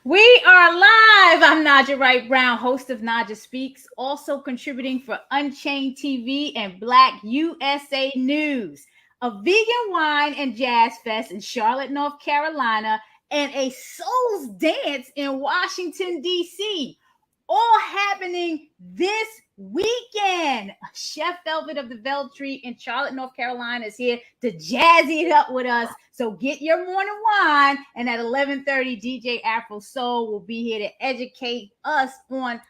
We are live. I'm Naijha Wright Brown, host of Naijha Speaks, also contributing for Unchained TV and Black USA News, a vegan wine and jazz fest in Charlotte, North Carolina, and a Solsdance in Washington, D.C. All happening this weekend. Chef Velvet of the Veltree in Charlotte, North Carolina is here to jazzy it up with us. So get your morning wine. And at 11:30, DJ Afro Soul will be here to educate us on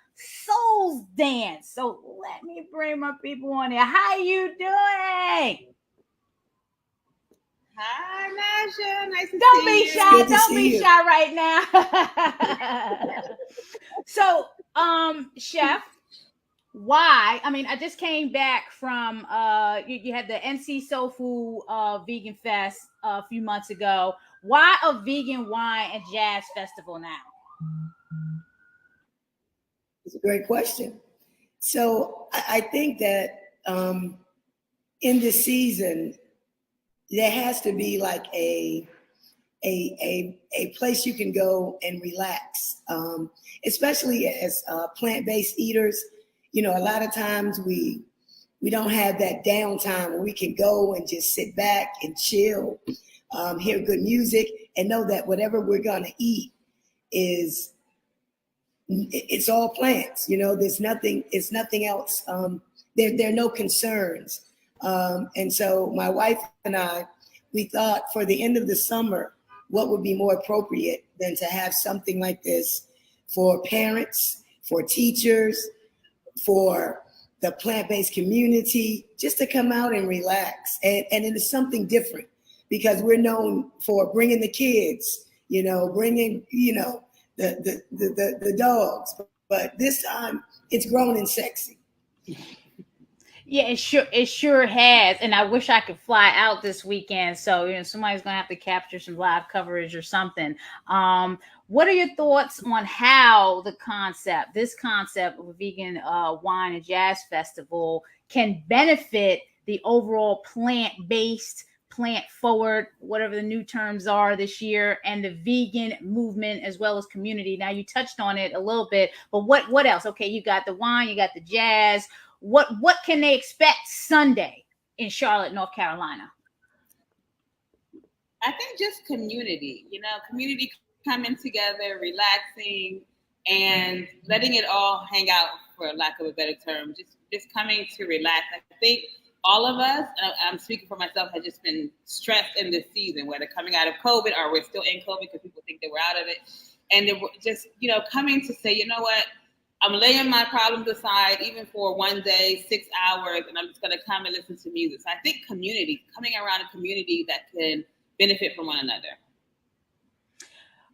Solsdance. So let me bring my people on here. How you doing? Hi, Naijha. Nice to Don't see be you. shy. Don't be shy right now. So, Chef, why? I mean, I just came back from you had the NC Soul Food Vegan Fest a few months ago. Why a vegan wine and jazz festival now? It's a great question. So I think that in this season, there has to be like a place you can go and relax, especially as plant-based eaters. You know, a lot of times we don't have that downtime where we can go and just sit back and chill, hear good music, and know that whatever we're gonna eat it's all plants. You know, it's nothing else. There are no concerns. And so my wife and I, we thought for the end of the summer, what would be more appropriate than to have something like this for parents, for teachers, for the plant-based community, just to come out and relax. And it is something different because we're known for bringing the kids, bringing, the dogs. But this time it's grown and sexy. Yeah, it sure has, and I wish I could fly out this weekend. So somebody's gonna have to capture some live coverage or something. What are your thoughts on how this concept of a vegan wine and jazz festival can benefit the overall plant-based, plant-forward, whatever the new terms are this year, and the vegan movement as well as community? Now you touched on it a little bit, but what else? Okay, you got the wine, you got the jazz. What can they expect Sunday in Charlotte, North Carolina? I think just community, community coming together, relaxing, and letting it all hang out, for lack of a better term, just coming to relax. I think all of us, and I'm speaking for myself, have just been stressed in this season, whether coming out of COVID or we're still in COVID because people think that we're out of it. And it just, coming to say, you know what? I'm laying my problems aside, even for one day, 6 hours, and I'm just going to come and listen to music. So I think community, coming around a community that can benefit from one another.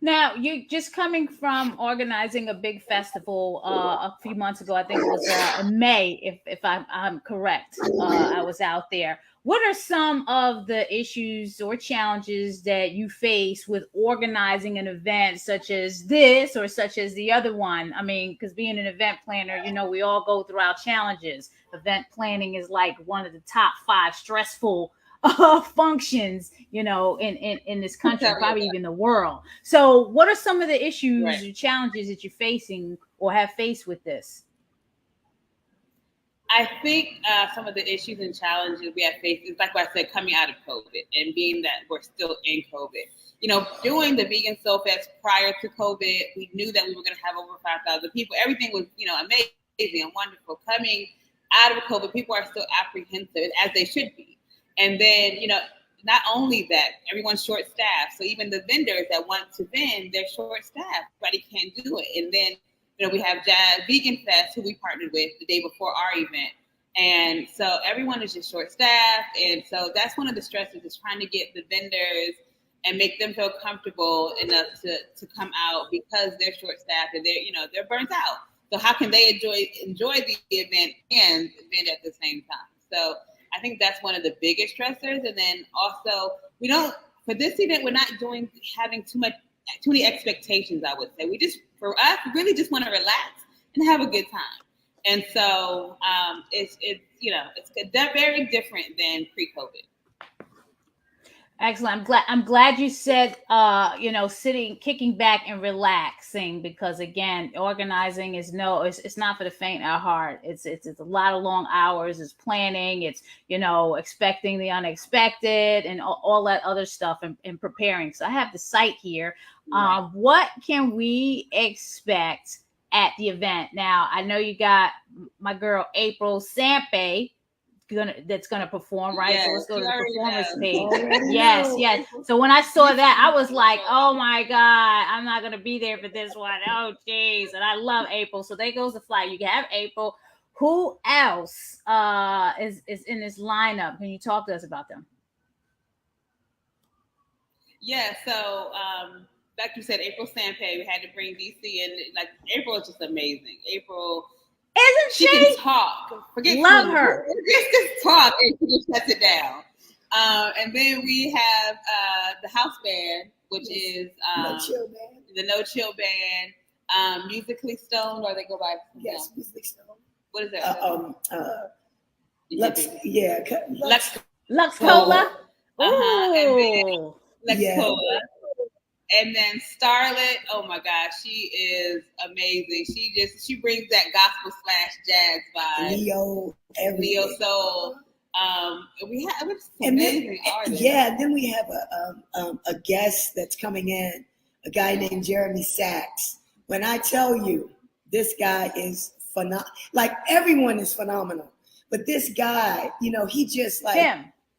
Now, you just coming from organizing a big festival a few months ago. I think it was in May, if I'm correct. I was out there. What are some of the issues or challenges that you face with organizing an event such as this or such as the other one? I mean, because being an event planner, we all go through our challenges. Event planning is like one of the top 5 stressful functions, in this country, probably even the world. So what are some of the issues or challenges that you're facing or have faced with this? I think some of the issues and challenges we have faced is, like what I said, coming out of COVID and being that we're still in COVID. Doing the Vegan Soul Fest prior to COVID, we knew that we were going to have over 5,000 people. Everything was, amazing and wonderful. Coming out of COVID, people are still apprehensive, as they should be. And then, not only that, everyone's short-staffed. So even the vendors that want to vend, they're short-staffed. Everybody can't do it. And then, we have Jazz Vegan Fest, who we partnered with the day before our event. And so everyone is just short-staffed. And so that's one of the stresses, is trying to get the vendors and make them feel comfortable enough to come out, because they're short-staffed and they're burnt out. So how can they enjoy the event and vend at the same time? So I think that's one of the biggest stressors. And then also, for this event, we're not having too many expectations, I would say. For us, really just want to relax and have a good time. And so it's very different than pre-COVID. Excellent. I'm glad you said kicking back and relaxing, because again, organizing is it's not for the faint of heart. It's a lot of long hours, it's planning, it's expecting the unexpected and all that other stuff, and preparing. So I have the site here. Right. What can we expect at the event? Now, I know you got my girl April Sampe that's gonna perform, right? Yes, so let's go to the performance knows. page. Yes. So when I saw that, I was like, oh my God, I'm not gonna be there for this one. Oh geez. And I love April. So there goes the flight. You can have April. Who else is in this lineup? Can you talk to us about them? Yeah, so like you said, April Sampe, we had to bring DC in. Like, April is just amazing. April, isn't she? Can talk. Love her. Just talk, and she just shuts it down. And then we have the house band, which is No Chill Band. The No Chill Band, Musically Stoned, or they go by Musically Stoned. What is that? Lux Cola. And then Yeah. Cola. And then Starlet, oh my gosh, she is amazing. She brings that gospel / jazz vibe. Leo soul. We have amazing artists. Yeah, then we have a guest that's coming in, a guy named Jeremy Sachs. When I tell you, this guy is phenomenal. Like, everyone is phenomenal, but this guy, he just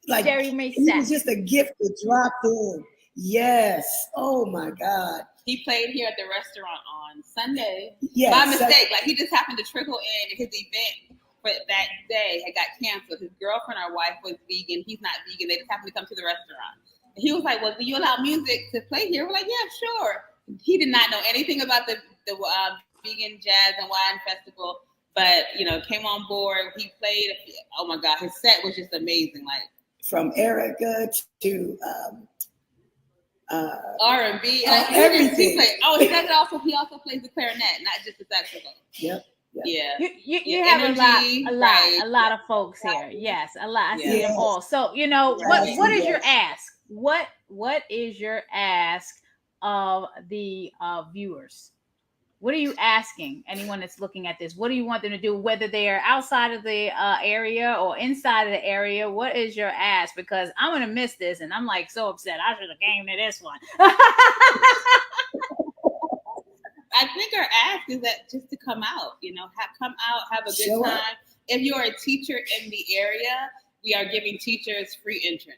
Jeremy he Sachs. was just a gift that dropped in. Yes. Oh my God. He played here at the restaurant on Sunday. Yes. By mistake. Like, he just happened to trickle in. His event for that day had got canceled. His girlfriend or wife was vegan. He's not vegan. They just happened to come to the restaurant. And he was like, well, do you allow music to play here? We're like, yeah, sure. He did not know anything about the vegan jazz and wine festival, but, came on board. He played. Oh my God. His set was just amazing. Like, from Erica to R&B, everything. He does it also. He also plays the clarinet, not just the saxophone. Yep. Yeah. You have a lot of folks here. Yes, a lot. I see them all. So what is your ask? What is your ask of the viewers? What are you asking anyone that's looking at this? What do you want them to do, whether they are outside of the area or inside of the area? What is your ask? Because I'm going to miss this, and I'm like so upset. I should have came to this one. I think our ask is that just to come out, come out, have a good time. If you're a teacher in the area, we are giving teachers free entrance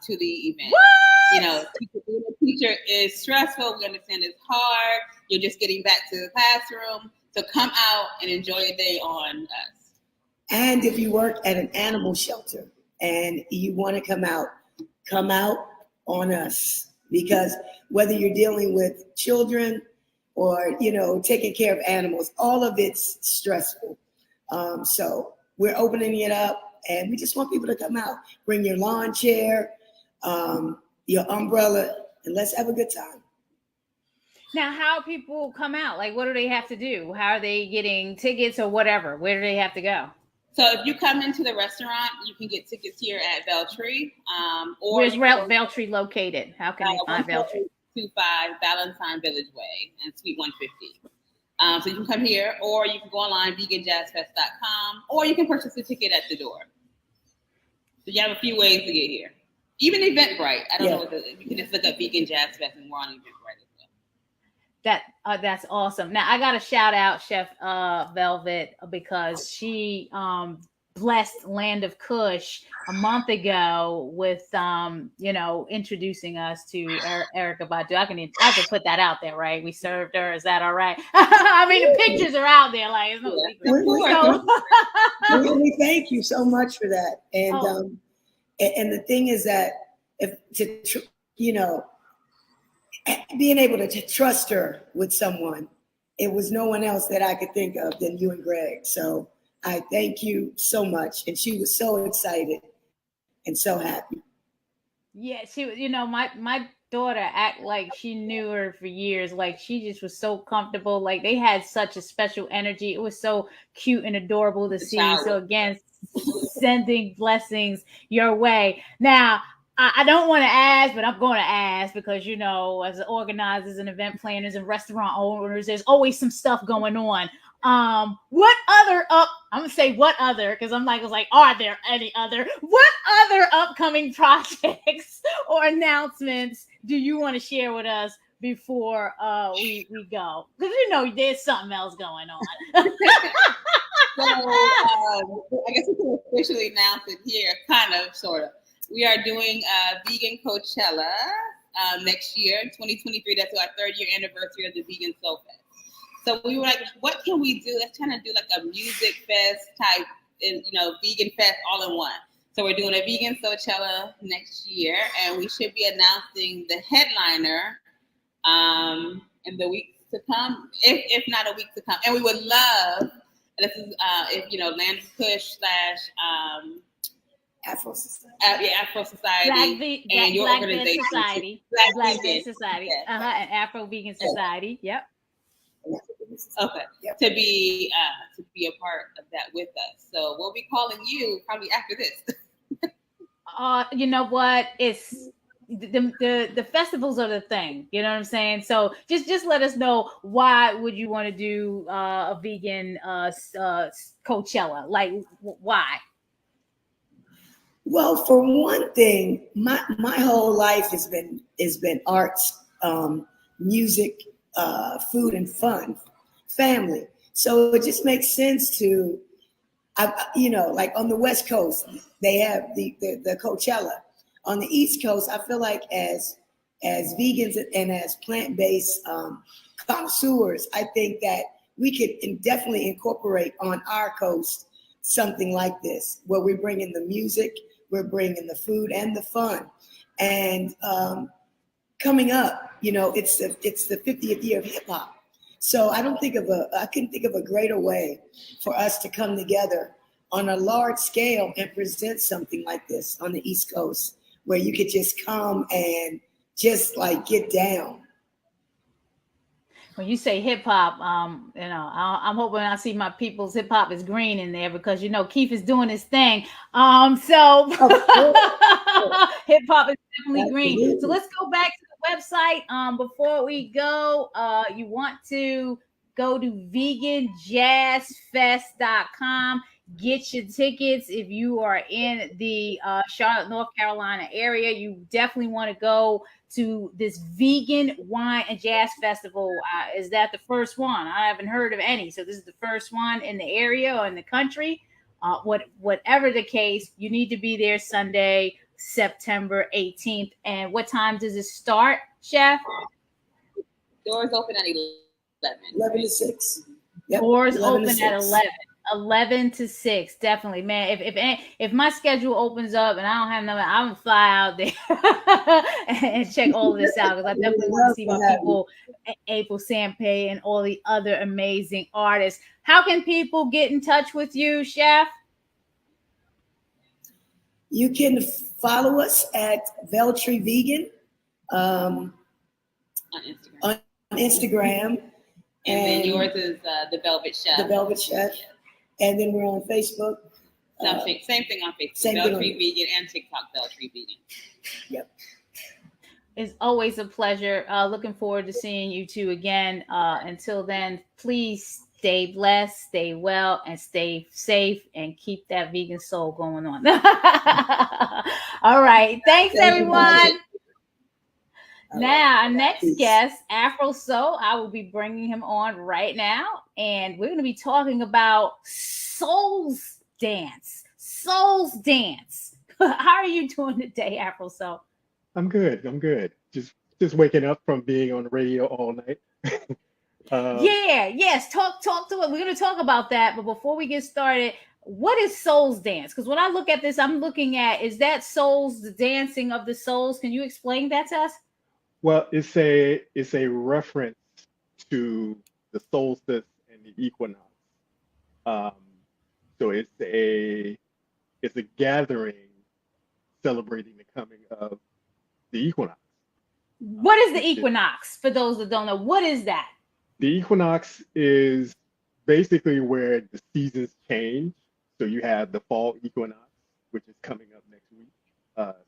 to the event. What? Being a teacher is stressful. We understand it's hard. You're just getting back to the classroom. So come out and enjoy a day on us. And if you work at an animal shelter and you want to come out on us. Because whether you're dealing with children or, taking care of animals, all of it's stressful. So we're opening it up, and we just want people to come out. Bring your lawn chair, your umbrella, and let's have a good time. Now, how people come out? Like, what do they have to do? How are they getting tickets or whatever? Where do they have to go? So if you come into the restaurant, you can get tickets here at Veltree. Where's Veltree located? How can they find Veltree? 25 Valentine Village Way and Suite 150. So you can come here, or you can go online, veganjazzfest.com, or you can purchase a ticket at the door. So you have a few ways to get here. Even Eventbrite. I don't know. You can just look up Vegan Jazz Fest and we're on Eventbrite as well. That's awesome. Now I got to shout out Chef Velvet, because she blessed Land of Kush a month ago with introducing us to Erykah Badu. I can put that out there, right? We served her. Is that all right? I mean, the pictures are out there. Like, it's no secret. We thank you so much for that. And and the thing is that being able to trust her with someone, it was no one else that I could think of than you and Greg. So I thank you so much. And she was so excited and so happy. Yeah, she was, my daughter act like she knew her for years. Like, she just was so comfortable. Like, they had such a special energy. It was so cute and adorable to see. So again, sending blessings your way. Now, I don't want to ask, but I'm going to ask because, you know, as organizers and event planners and restaurant owners, there's always some stuff going on. What other I'm gonna say what other because I was like, are there any other? What other upcoming projects or announcements do you want to share with us before we go? Because you know there's something else going on. So I guess we can officially announce it here, kind of, sort of. We are doing Vegan Coachella next year, 2023. That's our 3rd year anniversary of the Vegan Soul Fest. So we were like, what can we do? Let's try to do like a music fest type, and vegan fest all in one. So we're doing a Vegan Coachella next year, and we should be announcing the headliner in the weeks to come, if not a week to come. And we would love, this is if Land Push / Afro Society. Afro Society and your Black organization. Society. Black Vegan Society. Yes. And Afro Vegan Society. Yep. Okay. Yep. To be a part of that with us. So we'll be calling you probably after this. You know what? It's the festivals are the thing. You know what I'm saying? So just let us know, why would you want to do a vegan Coachella? Like, why? Well, for one thing, my whole life has been arts, music, food and fun, family. So it just makes sense to, like on the West Coast, they have the Coachella. On the East Coast, I feel like as vegans and as plant-based connoisseurs, I think that we could definitely incorporate on our coast something like this, where we bring in the music, we're bringing the food and the fun. And coming up, it's the 50th year of hip hop. So I couldn't think of a greater way for us to come together on a large scale and present something like this on the East Coast, where you could just come and just like get down. When you say hip hop, I'm hoping I see my people's hip hop is green in there, because Keith is doing his thing. So hip hop is definitely green. So let's go back to the website. Before we go, you want to go to veganjazzfest.com. Get your tickets. If you are in the Charlotte, North Carolina area, you definitely want to go to this Vegan Wine and Jazz Festival. Is that the first one? I haven't heard of any. So this is the first one in the area or in the country. Whatever the case, you need to be there Sunday, September 18th. And what time does it start, Chef? Doors open at 11. 11 to 6. Yep. Doors open at 11 to 6. Definitely, man. If my schedule opens up and I don't have nothing, I'm gonna fly out there and check all of this out, because I definitely want to see my people, April Sampe and all the other amazing artists. How can people get in touch with you, Chef? You can follow us at Veltree Vegan on Instagram. And then yours is the Velvet Chef. The Velvet Chef. And then we're on Facebook. Same thing on Facebook. Veltree Vegan and TikTok, Veltree Vegan. Yep. It's always a pleasure. Looking forward to seeing you two again. Until then, please stay blessed, stay well, and stay safe, and keep that vegan soul going on. All right. Thanks, everyone. Now, our next guest, Afro Soul, I will be bringing him on right now, and we're going to be talking about Solsdance. Solsdance. How are you doing today, Afro Soul? I'm good. Just waking up from being on the radio all night. Yes. Talk to it. We're going to talk about that, but before we get started, what is Solsdance? Because when I look at this, I'm looking at, is that souls, the dancing of the souls? Can you explain that to us? Well, it's a reference to the solstice and the equinox. So it's a gathering celebrating the coming of the equinox. What is the equinox? For those that don't know, what is that? The equinox is basically where the seasons change. So you have the fall equinox, which is coming up next week,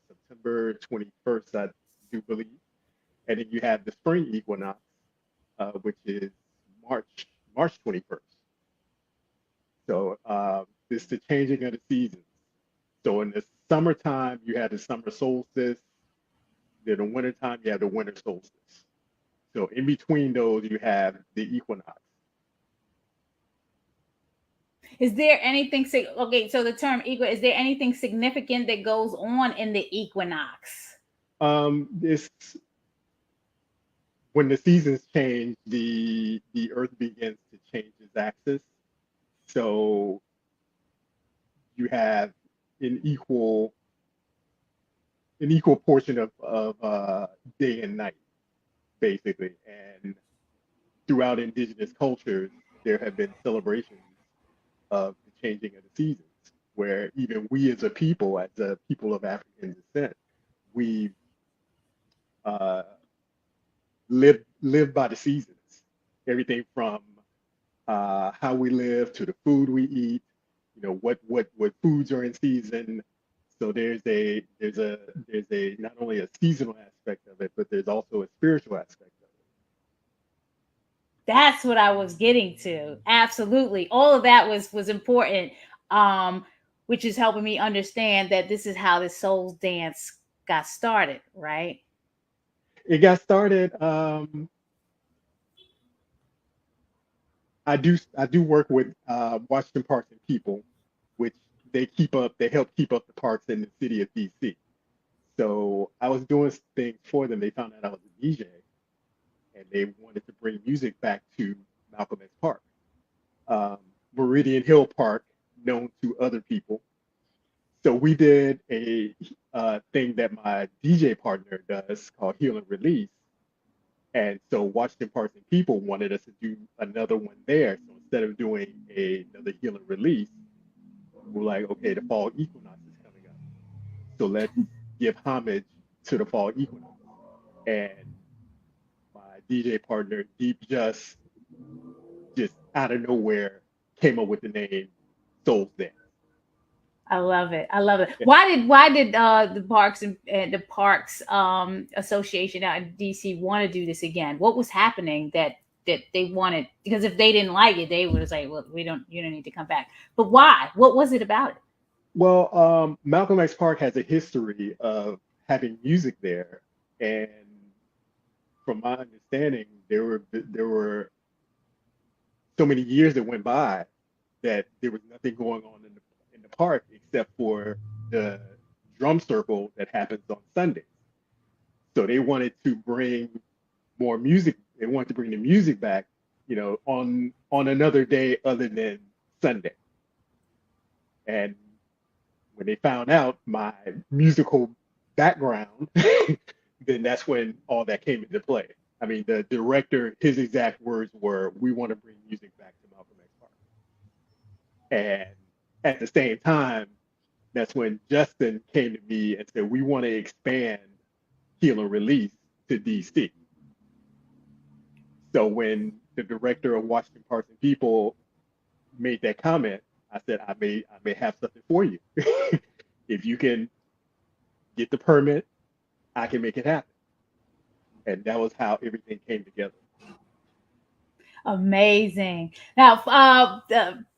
September December 21st, I do believe. And then you have the spring equinox, which is March 21st. So it's the changing of the seasons. So in the summertime, you have the summer solstice. Then in the wintertime, you have the winter solstice. So in between those, you have the equinox. Is there anything okay? So the term is there anything significant that goes on in the equinox? It's when the seasons change, the Earth begins to change its axis. So you have an equal portion of day and night, basically. And throughout indigenous cultures, there have been celebrations of the changing of the seasons, where even we as a people of African descent, we live by the seasons. Everything from how we live to the food we eat, what foods are in season. So there's a not only a seasonal aspect of it, but there's also a spiritual aspect of it. That's what I was getting to. Absolutely. All of that was important, which is helping me understand that this is how the Solsdance got started, right? It got started. I do work with Washington Parks and People, which they help keep up the parks in the city of DC. So I was doing things for them. They found out I was a DJ, and they wanted to bring music back to Malcolm X Park, Meridian Hill Park, known to other people. So we did a thing that my DJ partner does called Heal and Release. And so Washington Parks and People wanted us to do another one there. So instead of doing another Heal and Release, we're like, okay, the fall equinox is coming up. So let's give homage to the fall equinox. And my DJ partner, Deep just out of nowhere came up with the name Solsdance. I love it. I love it. Why did the Parks and the Parks Association out in DC want to do this again? What was happening that they wanted? Because if they didn't like it, they would say, "Well, you don't need to come back." But why? What was it about it? Well, Malcolm X Park has a history of having music there, and from my understanding, there were so many years that went by that there was nothing going on in the park except for the drum circle that happens on Sundays. So they wanted to bring more music. They wanted to bring the music back, on another day other than Sunday. And when they found out my musical background, then that's when all that came into play. I mean, the director, his exact words were, "We want to bring music back to Malcolm X Park." And at the same time, that's when Justin came to me and said, "We want to expand Heal and Release to DC." So when the director of Washington Parks and People made that comment, I said, I may have something for you. If you can get the permit, I can make it happen. And that was how everything came together. Amazing. Now,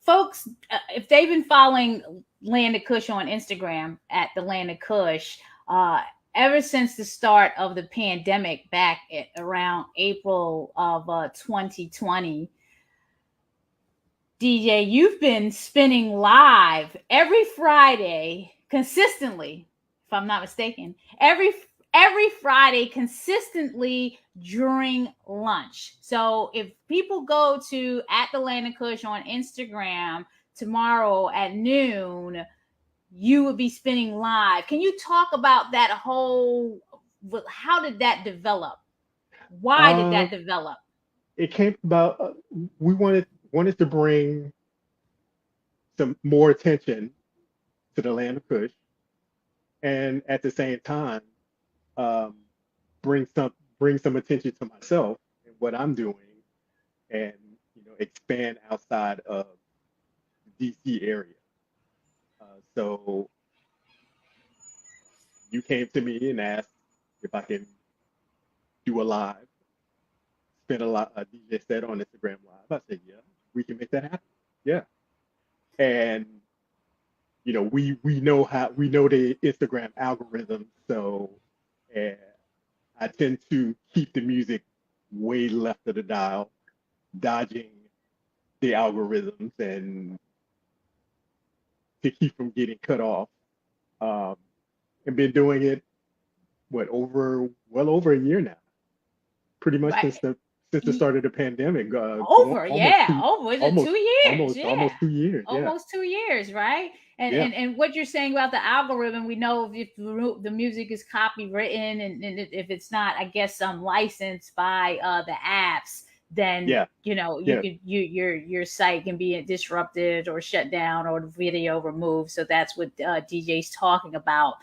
folks, if they've been following Land of Kush on Instagram at the Land of Kush, ever since the start of the pandemic back at around April of 2020, DJ, you've been spinning live every Friday consistently, if I'm not mistaken, every Friday consistently during lunch. So if people go to at the Land of Kush on Instagram tomorrow at noon, you would be spinning live. Can you talk about that how did that develop? Why did that develop? It came about, we wanted to bring some more attention to the Land of Kush, and at the same time, bring some attention to myself and what I'm doing, and expand outside of the DC area. So you came to me and asked if I can do a live, spin a DJ set on Instagram Live, I said, yeah, we can make that happen. Yeah. And we know the Instagram algorithm, so I tend to keep the music way left of the dial, dodging the algorithms and to keep from getting cut off. And been doing it well over a year now, pretty much Right. since the start of the pandemic. Over, yeah, over. Is it 2 years? Almost 2 years. Yeah. Almost 2 years, right? And, Yeah. and what you're saying about the algorithm, we know if the music is copywritten and if it's not, I guess, licensed by the apps, then your site can be disrupted or shut down or the video removed. So that's what DJ's talking about.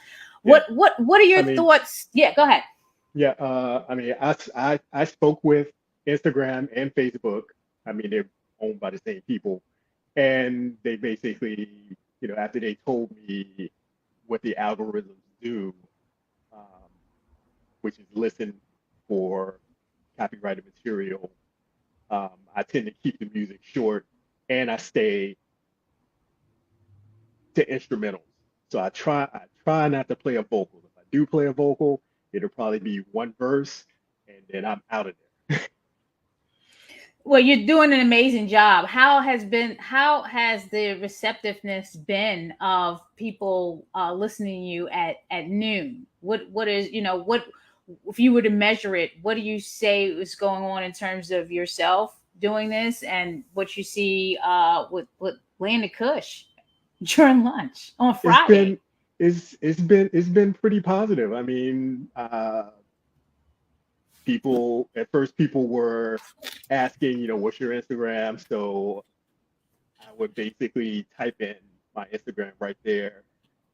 Yeah. What are your thoughts? Yeah, go ahead. Yeah, I spoke with Instagram and Facebook. I mean, they're owned by the same people, and they basically, after they told me what the algorithms do, which is listen for copyrighted material, I tend to keep the music short, and I stay to instrumentals. So I try not to play a vocal. If I do play a vocal, it'll probably be one verse, and then I'm out of there. Well, you're doing an amazing job. How has the receptiveness been of people listening to you at noon? What is, what if you were to measure it, what do you say is going on in terms of yourself doing this and what you see with Land of Kush during lunch on Friday? It's been pretty positive. I mean, people were asking, what's your Instagram? So I would basically type in my Instagram right there,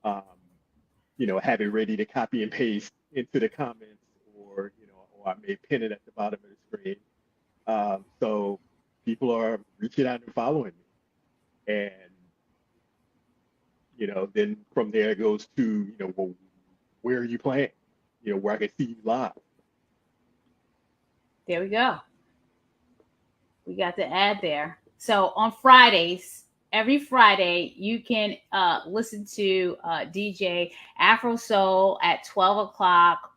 have it ready to copy and paste into the comments, or I may pin it at the bottom of the screen. So people are reaching out and following me, and then from there it goes to, well, where are you playing? Where I can see you live. There we go. We got the ad there. So on Fridays, every Friday, you can listen to DJ Afro Soul at 12 o'clock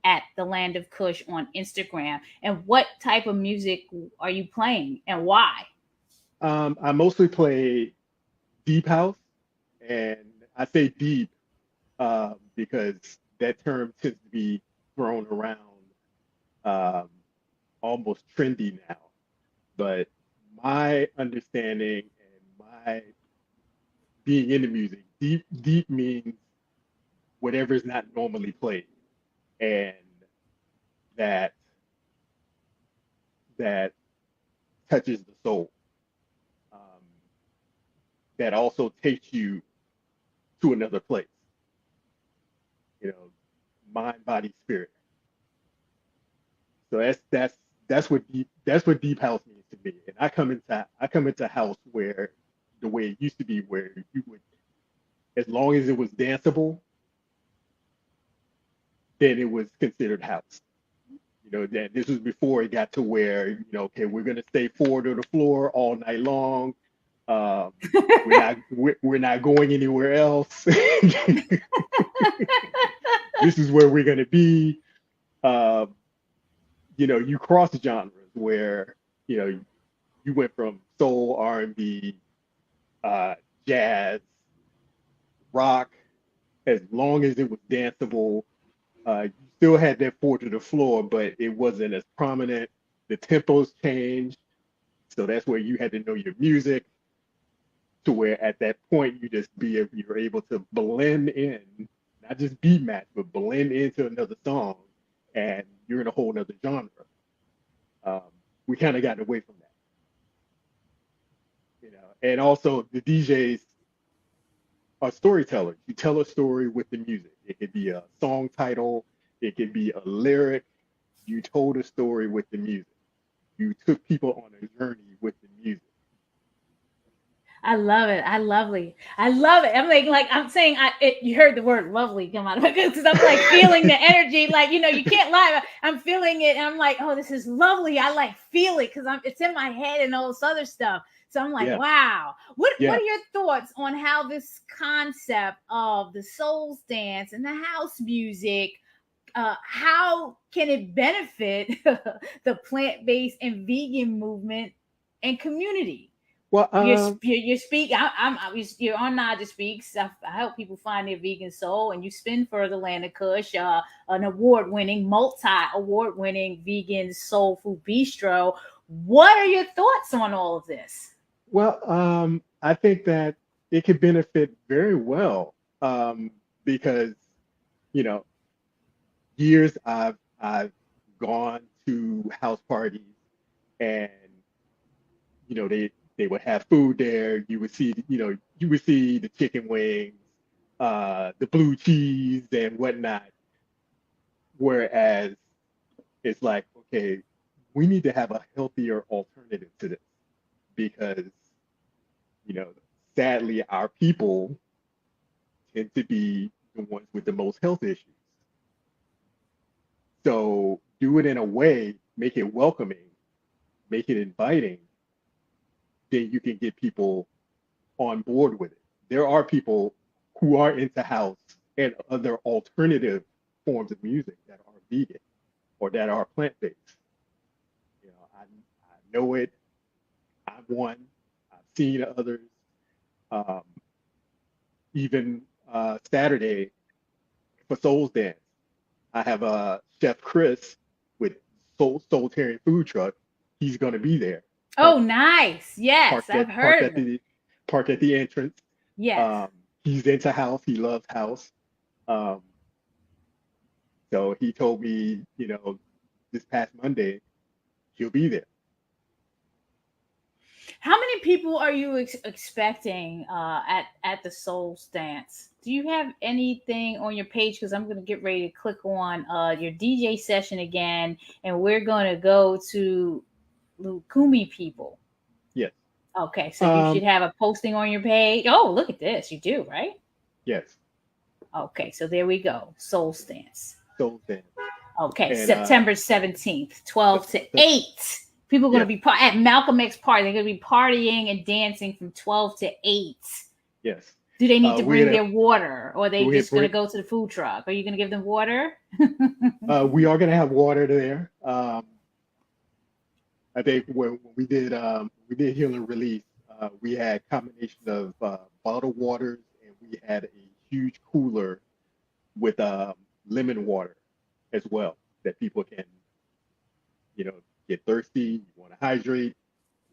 at the Land of Kush on Instagram. And what type of music are you playing and why? I mostly play deep house. And I say deep because that term tends to be thrown around almost trendy now. But my understanding and my being into music, deep means whatever is not normally played, and that touches the soul. That also takes you to another place, mind, body, spirit. So that's what deep house means to me. And I come into house where the way it used to be, where you would, as long as it was danceable, then it was considered house. That this was before it got to where, okay, we're gonna stay forward to the floor all night long. We're not going anywhere else. This is where we're gonna be. You cross genres where you went from soul, R&B, jazz, rock. As long as it was danceable, you still had that forward to the floor, but it wasn't as prominent. The tempos changed, so that's where you had to know your music. To where at that point you're able to blend in, not just beat match, but blend into another song, and you're in a whole nother genre. We kind of got away from that, And also the DJs are storytellers. You tell a story with the music. It could be a song title, it could be a lyric. You told a story with the music. You took people on a journey with the music. I love it. I lovely. I love it. I'm like I'm saying, you heard the word lovely come out of it because I'm like feeling the energy. Like, you can't lie. I'm feeling it, and I'm like, oh, this is lovely. I like feel it because it's in my head and all this other stuff. So I'm like, Yeah. wow. What Yeah. are your thoughts on how this concept of the Solsdance and the house music, how can it benefit the plant-based and vegan movement and community? Well, You speak. You're on Naijha Speaks. I help people find their vegan soul, and you spin for the land of Kush, an multi-award-winning vegan soul food bistro. What are your thoughts on all of this? well, I think that it could benefit very well, because, years I've gone to house parties, and they would have food there. You would see the chicken wings, the blue cheese and whatnot. Whereas it's like, okay, we need to have a healthier alternative to this, because sadly our people tend to be the ones with the most health issues. So do it in a way, make it welcoming, make it inviting, then you can get people on board with it. There are people who are into house and other alternative forms of music that are vegan or that are plant-based. I know it. I'm one. I've seen others. Even Saturday for Solsdance, I have Chef Chris with Soultarian Food Truck. He's going to be there. Oh, nice. Yes, I've heard. Park at the entrance. Yes. He's into house. He loves house. So he told me, this past Monday, he'll be there. How many people are you expecting at the Solsdance? Do you have anything on your page? Because I'm going to get ready to click on your DJ session again, and we're going to go to Lukumi people. Yes. Okay, so you should have a posting on your page. Oh, look at this. You do, right? Yes. Okay, so there we go. Solsdance. Solsdance. Okay, And, September 17th, 12 to 8. People are going to be at Malcolm X party. They're going to be partying and dancing from 12 to 8. Yes. Do they need to bring their water, or are they just going to go to the food truck? Are you going to give them water? We are going to have water there. I think when we did Healing Release, we had a combination of bottled waters, and we had a huge cooler with lemon water as well, that people can, get thirsty, you want to hydrate.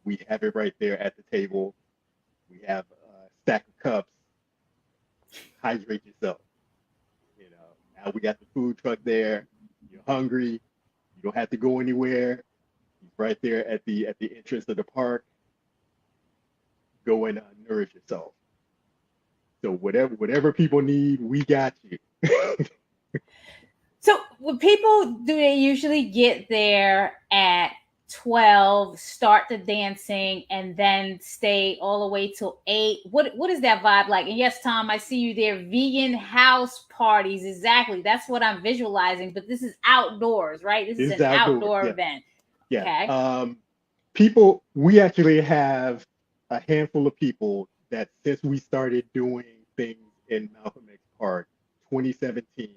We have it right there at the table. We have a stack of cups. Hydrate yourself. Now we got the food truck there. You're hungry. You don't have to go anywhere. He's right there at the entrance of the park. Go and nourish yourself. So whatever people need, we got you. So when people, do they usually get there at 12, start the dancing, and then stay all the way till 8? What is that vibe like? And yes, Tom, I see you there. Vegan house parties. Exactly. That's what I'm visualizing. But this is outdoors, right? This is an outdoor event. Yeah. Okay. We actually have a handful of people that, since we started doing things in Malcolm X Park 2017,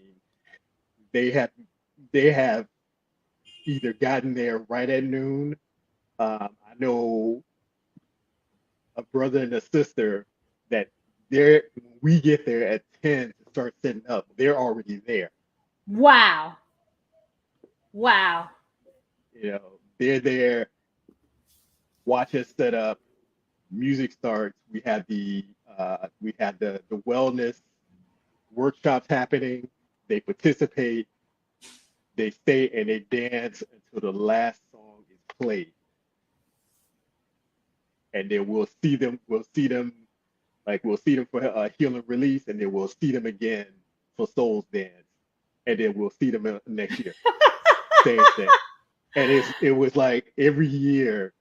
they have either gotten there right at noon. I know a brother and a sister that when we get there at 10 to start setting up, they're already there. Wow. They're there, watch us set up, music starts. We had the wellness workshops happening. They participate, they stay, and they dance until the last song is played. And then we'll see them for Healing Release, and then we'll see them again for Solsdance, and then we'll see them next year. Same thing. And it was like every year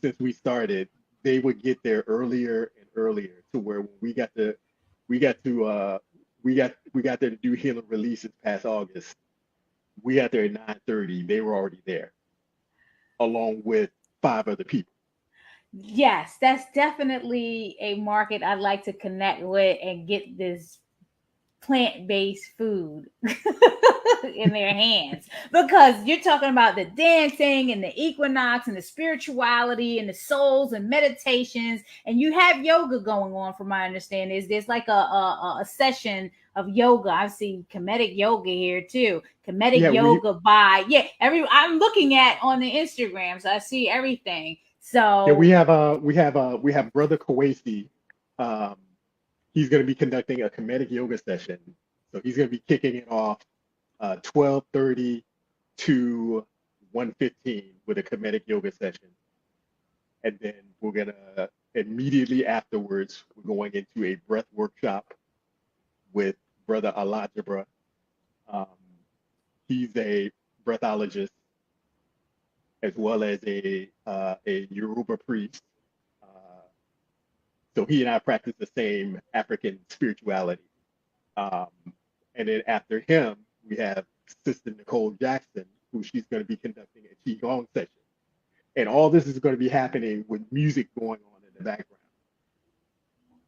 since we started, they would get there earlier and earlier, to where when we got there to do heal and release this past August. We got there at 9:30. They were already there, along with 5 other people. Yes, that's definitely a market I'd like to connect with and get this plant-based food in their hands, because you're talking about the dancing and the equinox and the spirituality and the souls and meditations, and you have yoga going on. From my understanding, is there's like a session of yoga. I've seen comedic yoga here too. Comedic yoga I'm looking at on the Instagram, so I see everything. So yeah, we have Brother Kawasi. He's going to be conducting a comedic yoga session. So he's going to be kicking it off 12:30 to 1:15 with a comedic yoga session. And then we're going to immediately afterwards, we're going into a breath workshop with Brother Alajabra. He's a breathologist as well as a Yoruba priest. So he and I practice the same African spirituality. And then after him, we have Sister Nicole Jackson, who she's going to be conducting a Qigong session. And all this is going to be happening with music going on in the background.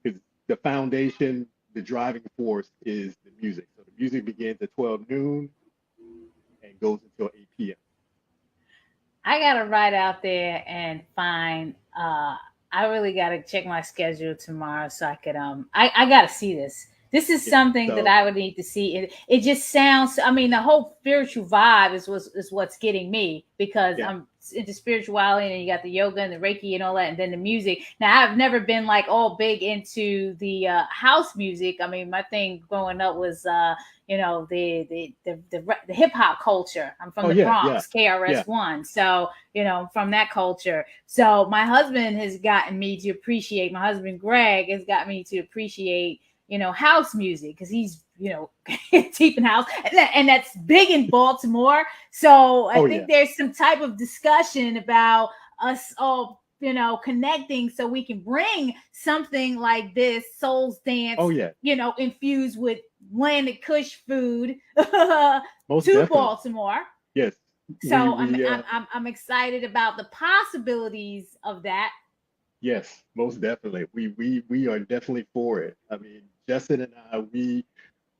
Because the foundation, the driving force is the music. So the music begins at 12 noon and goes until 8 p.m. I got to ride out there and find... I really got to check my schedule tomorrow so I could, I got to see this. This is something that I would need to see. It just sounds, I mean, the whole spiritual vibe is what's getting me, because I'm into spirituality, and you got the yoga and the Reiki and all that, and then the music. Now, I've never been like all big into the house music. I mean, my thing growing up was, the hip hop culture. I'm from the Bronx, KRS-One. So, from that culture. So my husband has gotten me to appreciate, my husband Greg has got me to appreciate, house music, because he's, deep in house, and that's big in Baltimore. So I think there's some type of discussion about us all, connecting, so we can bring something like this Solsdance, infused with Atlantic Kush food to definitely. Baltimore. Yes. So I'm excited about the possibilities of that. Yes, most definitely. We are definitely for it. I mean, Justin and I,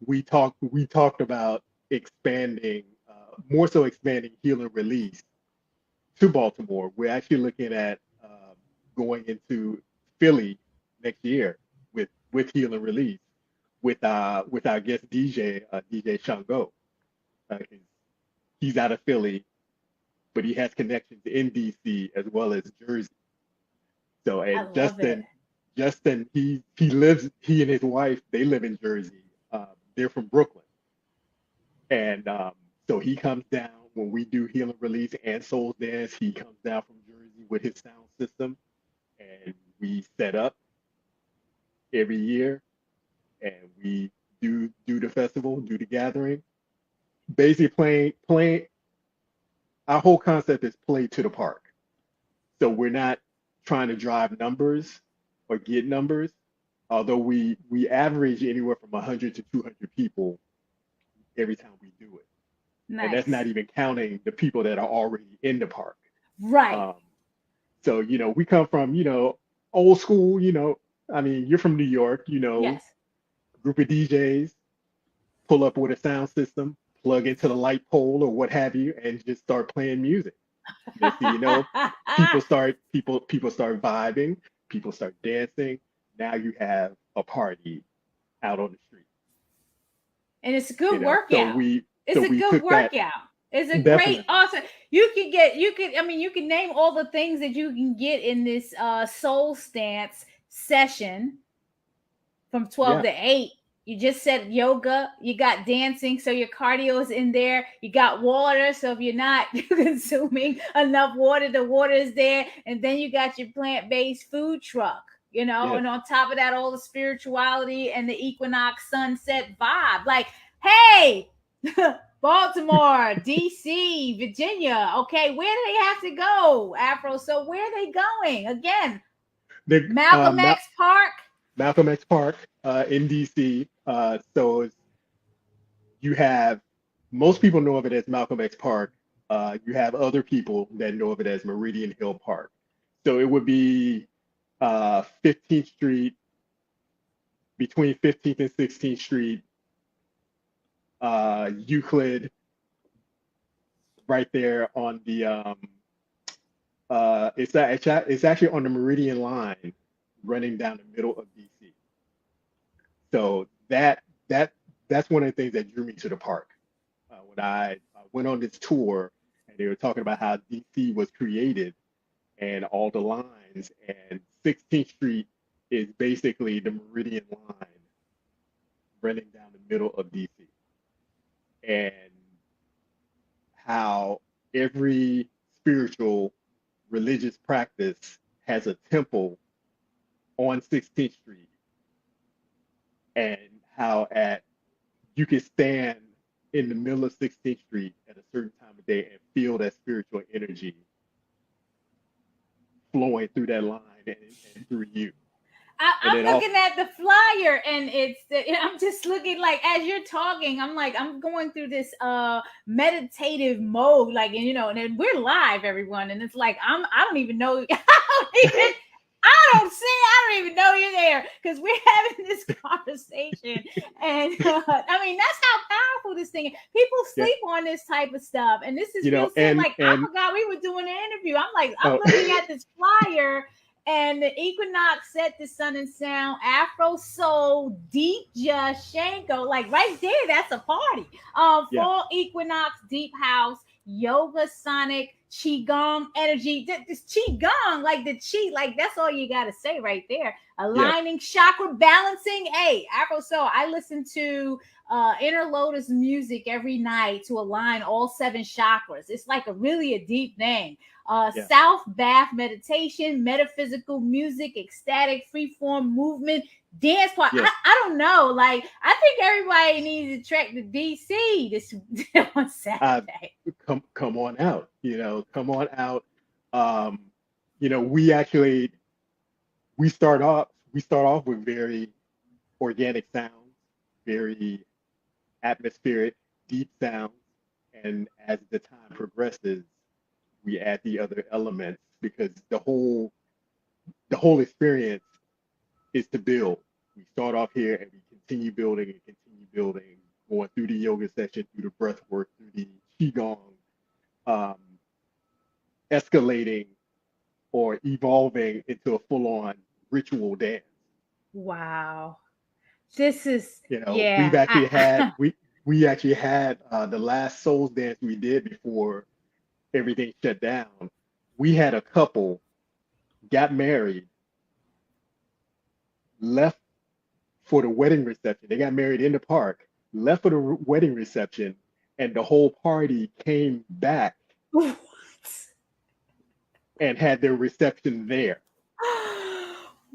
we talked about expanding, more so expanding Heal and Release to Baltimore. We're actually looking at going into Philly next year with Heal and Release with our guest DJ, DJ Shango. He's out of Philly, but he has connections in DC as well as Jersey. So, and Justin, he and his wife, they live in Jersey. They're from Brooklyn. And so he comes down when we do Heal and Release and Solsdance. He comes down from Jersey with his sound system, and we set up every year, and we do the festival, do the gathering. Basically playing. Our whole concept is play to the park. So we're not trying to drive numbers or get numbers, although we average anywhere from 100 to 200 people every time we do it. Nice. And that's not even counting the people that are already in the park. Right. So, we come from, old school, I mean, you're from New York, yes. Group of DJs pull up with a sound system, plug into the light pole or what have you, and just start playing music. People start vibing, people start dancing. Now you have a party out on the street. And it's a good workout. It's a good workout. It's a Definitely. Great, awesome. You can name all the things that you can get in this Solsdance session from 12 to 8. You just said yoga, you got dancing, so your cardio is in there. You got water, so if you're not consuming enough water, the water is there. And then you got your plant-based food truck, and on top of that, all the spirituality and the equinox sunset vibe. Like, hey, Baltimore, DC, Virginia. Okay, where do they have to go, Afro? So where are they going? Again, The Malcolm X Park. Malcolm X Park in DC. So you have most people know of it as Malcolm X Park. You have other people that know of it as Meridian Hill Park. So it would be 15th Street, between 15th and 16th Street, Euclid, right there on the it's actually on the Meridian line running down the middle of DC. So that's one of the things that drew me to the park. When I went on this tour and they were talking about how DC was created and all the lines, and 16th Street is basically the Meridian line running down the middle of DC. And how every spiritual religious practice has a temple on 16th Street, and how you can stand in the middle of 16th Street at a certain time of day and feel that spiritual energy flowing through that line and through you. I'm looking at the flyer, and I'm just looking, like, as you're talking, I'm like, I'm going through this meditative mode, like, and and then we're live, everyone, and it's like I don't even know. I don't even know you're there, because we're having this conversation. And I mean, that's how powerful this thing is. People sleep on this type of stuff. And this is I forgot we were doing an interview. I'm looking at this flyer, and the Equinox Set to Sun and Sound, Afro Soul, Naijha Shanko, like right there, that's a party. Fall Equinox, Deep House, Yoga Sonic, Qigong energy. This Qigong, like the Qi, like that's all you got to say right there. Aligning chakra balancing. Hey, Afro Soul, I listen to Inner Lotus music every night to align all 7 chakras. It's like really a deep thing. South Bath meditation, metaphysical music, ecstatic freeform movement, dance part. I don't know. Like, I think everybody needs to trek to DC this on Saturday. Come on out. Come on out. We start off with very organic sounds, very atmospheric, deep sounds, and as the time progresses, we add the other elements, because the whole experience is to build. We start off here and we continue building, going through the yoga session, through the breath work, through the qigong, escalating or evolving into a full-on ritual dance. Wow, this is we've actually had we actually had the last Solsdance we did before everything shut down. We had a couple got married, left for the wedding reception. They got married in the park, left for the wedding reception, and the whole party came back and had their reception there.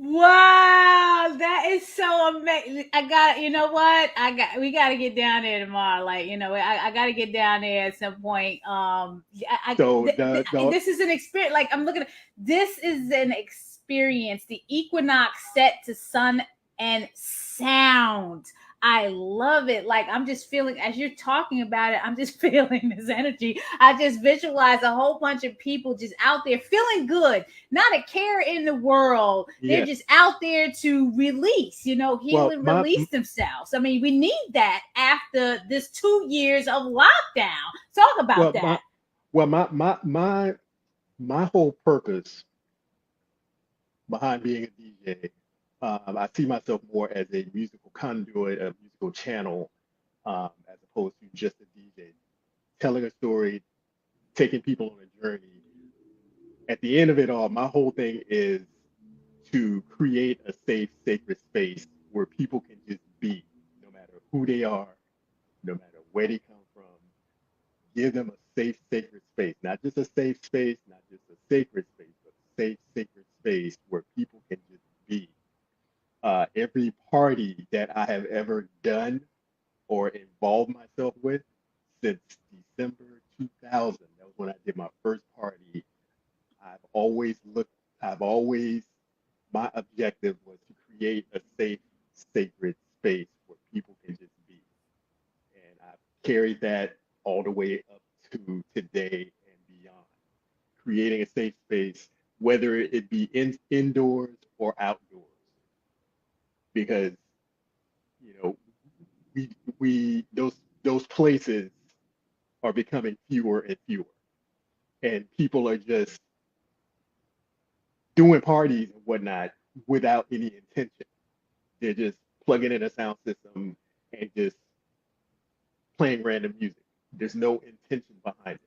Wow, that is so amazing. We got to get down there tomorrow. Like, I got to get down there at some point. This is an experience. Like, I'm looking at this is an experience. The Equinox Set to Sun and Sound. I love it. Like, I'm just feeling, as you're talking about it, I'm just feeling this energy. I just visualize a whole bunch of people just out there feeling good, not a care in the world. They're just out there to release, heal and release themselves. I mean, we need that after this 2 years of lockdown. Talk about that. My whole purpose behind being a DJ, I see myself more as a musical conduit, a musical channel, as opposed to just a DJ. Telling a story, taking people on a journey. At the end of it all, my whole thing is to create a safe, sacred space where people can just be, no matter who they are, no matter where they come from. Give them a safe, sacred space. Not just a safe space, not just a sacred space, but a safe, sacred space where people can just be. Every party that I have ever done or involved myself with since December 2000, that was when I did my first party, I've always my objective was to create a safe, sacred space where people can just be. And I've carried that all the way up to today and beyond. Creating a safe space, whether it be indoors or outdoors, because you know we those places are becoming fewer and fewer, and people are just doing parties and whatnot without any intention. They're just plugging in a sound system and just playing random music. There's no intention behind it.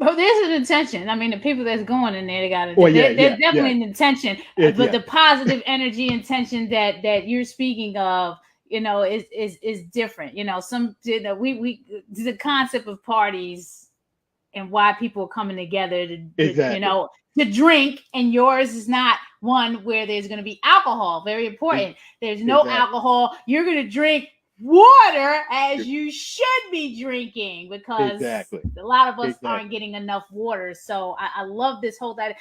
Well, there's an intention. I mean, the people that's going in there, they got it. Well, There's definitely an intention, but yeah. the positive energy intention that you're speaking of, is different. We the concept of parties and why people are coming together to drink, and yours is not one where there's going to be alcohol. Very important. There's no alcohol. You're going to drink water as you should be drinking, because a lot of us aren't getting enough water. So I love this whole that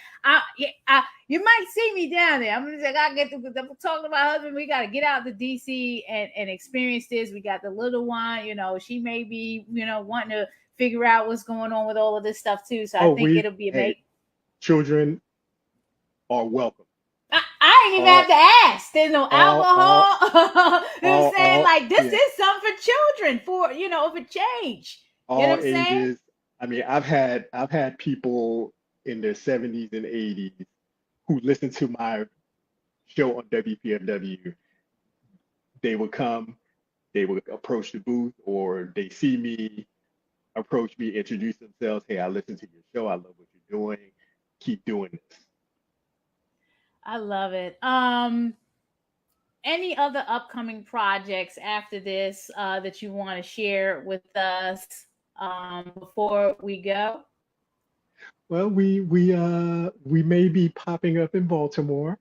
you might see me down there. I'm talking to my husband. We got to get out to DC and experience this. We got the little one, she may be wanting to figure out what's going on with all of this stuff too. So I think it'll be amazing. Children are welcome. I ain't even have to ask. There's no alcohol. You know what I'm saying? Like, this is something for children, for change. All you know what I'm ages. saying? I mean, I've had people in their 70s and 80s who listen to my show on WPFW. They would come, they would approach the booth, or they see me, approach me, introduce themselves. Hey, I listen to your show. I love what you're doing. Keep doing this. I love it. Any other upcoming projects after this that you want to share with us before we go? Well, we may be popping up in Baltimore.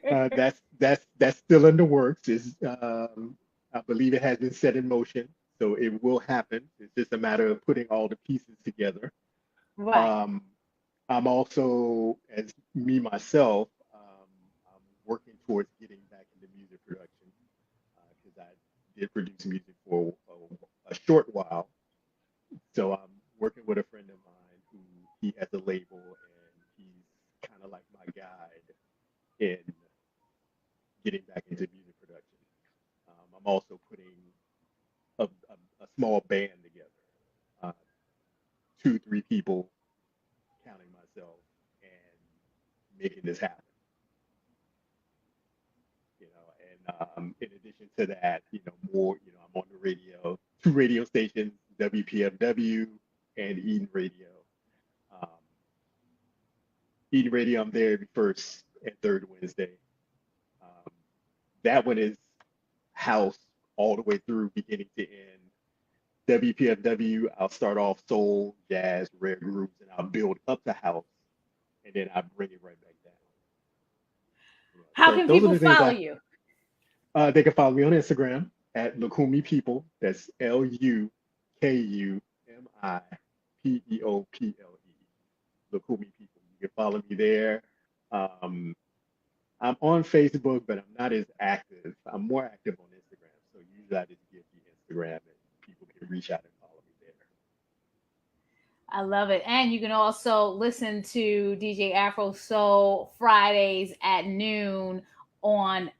That's still in the works. I believe it has been set in motion, so it will happen. It's just a matter of putting all the pieces together. Right. I'm also, as me myself, I'm working towards getting back into music production, because I did produce music for a short while. So I'm working with a friend of mine who he has a label, and he's kind of like my guide in getting back into music production. I'm also putting a small band together, 2-3 people, counting myself, and making this happen. And in addition to that, more, I'm on the radio, 2 radio stations, WPFW and Eden Radio. Eden Radio, I'm there every first and third Wednesday. That one is house all the way through, beginning to end. WPFW, I'll start off soul, jazz, rare grooves, and I'll build up the house, and then I bring it right back down. How can people follow you? They can follow me on Instagram at Lukumi People. That's LUKUMIPeople. Lukumi People. You can follow me there. I'm on Facebook, but I'm not as active. I'm more active on Instagram. So usually I just give the Instagram, and people can reach out and follow me there. I love it. And you can also listen to DJ Afro Soul Fridays at noon on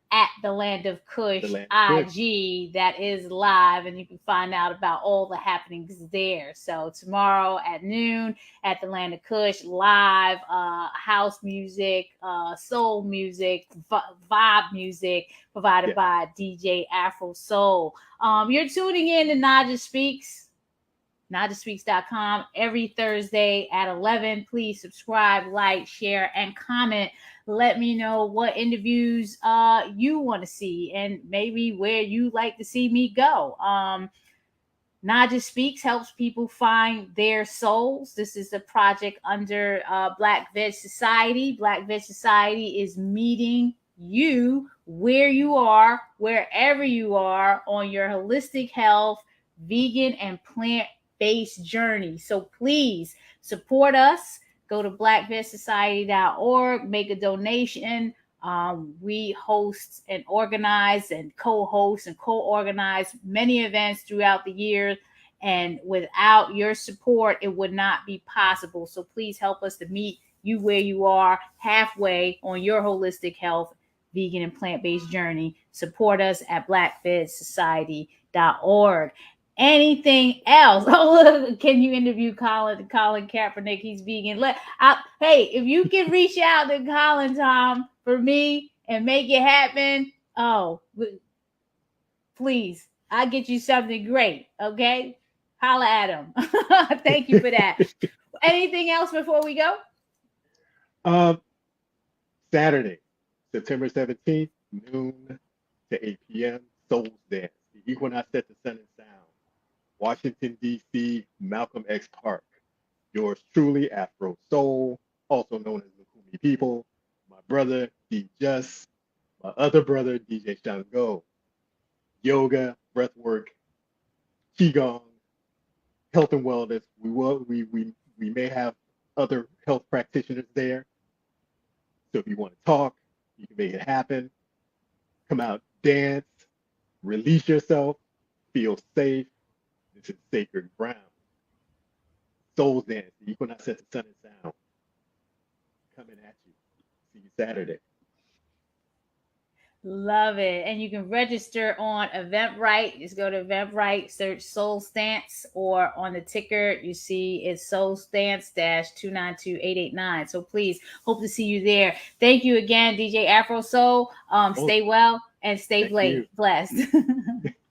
The Land of Kush IG. That is live, and you can find out about all the happenings there. So tomorrow at noon at The Land of Kush, live, house music, soul music, vibe music provided by DJ Afro Soul. You're tuning in to Naijha Speaks. NaijhaSpeaks.com every Thursday at 11. Please subscribe, like, share, and comment. Let me know what interviews you want to see, and maybe where you like to see me go. Naijha Speaks helps people find their souls. This is a project under Black Veg Society. Black Veg Society is meeting you where you are, wherever you are, on your holistic health, vegan, and plant-based journey. So please support us. go to blackvetsociety.org, make a donation. We host and organize and co-host and co-organize many events throughout the year. And without your support, it would not be possible. So please help us to meet you where you are, halfway on your holistic health, vegan and plant-based journey. Support us at blackvetsociety.org. Anything else? Oh, look, can you interview Colin Kaepernick? He's vegan. Hey, if you can reach out to Colin, Tom, for me and make it happen, please, I'll get you something great. Okay, holla at him. Thank you for that. Anything else before we go? Saturday, September 17th, noon to 8 p.m. Solsdance, the Equinox at the Sun and Sound, Washington, D.C., Malcolm X Park. Yours truly, Afro Soul, also known as the Kumi People, my brother, D. Just, my other brother, DJ Shango. Yoga, breathwork, Qigong, health and wellness. We may have other health practitioners there. So if you want to talk, you can make it happen. Come out, dance, release yourself, feel safe. This is sacred ground. Solsdance, the Equinox at the Sun and Sound. Coming at you. See you Saturday. Love it. And you can register on Eventbrite. Just go to Eventbrite, search Solsdance, or on the ticker, you see it's Solsdance-292889. So please, hope to see you there. Thank you again, DJ Afro Soul. Stay well and stay blessed.